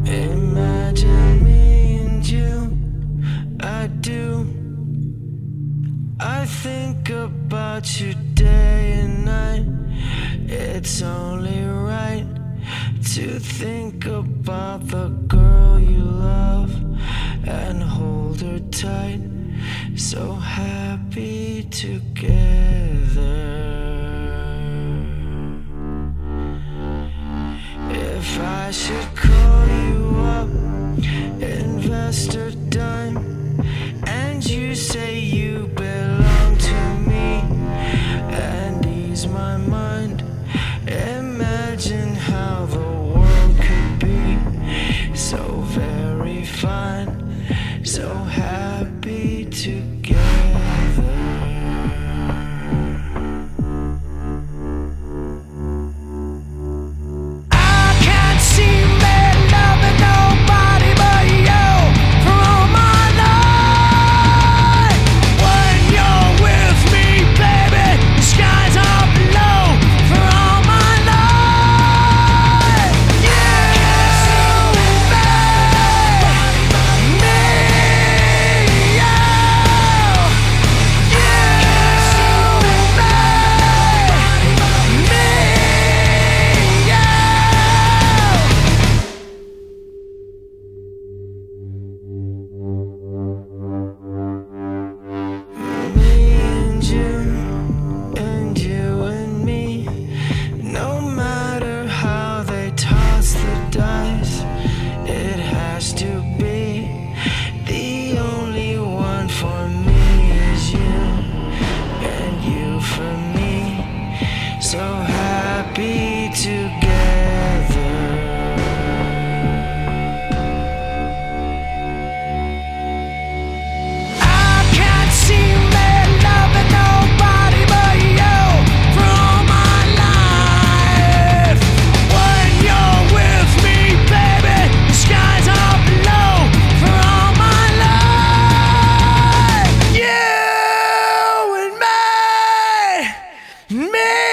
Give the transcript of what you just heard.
Imagine me and you, I do. I think about you day and night. It's only right to think about the girl you love and hold her tight. So happy together. If I should call you up, investor dime, and you say you belong to me, and ease my mind, imagine how the world could be so very fine, so happy together. So happy together. I can't see me loving nobody but you for all my life. When you're with me, baby, the skies are blue for all my life. You and me.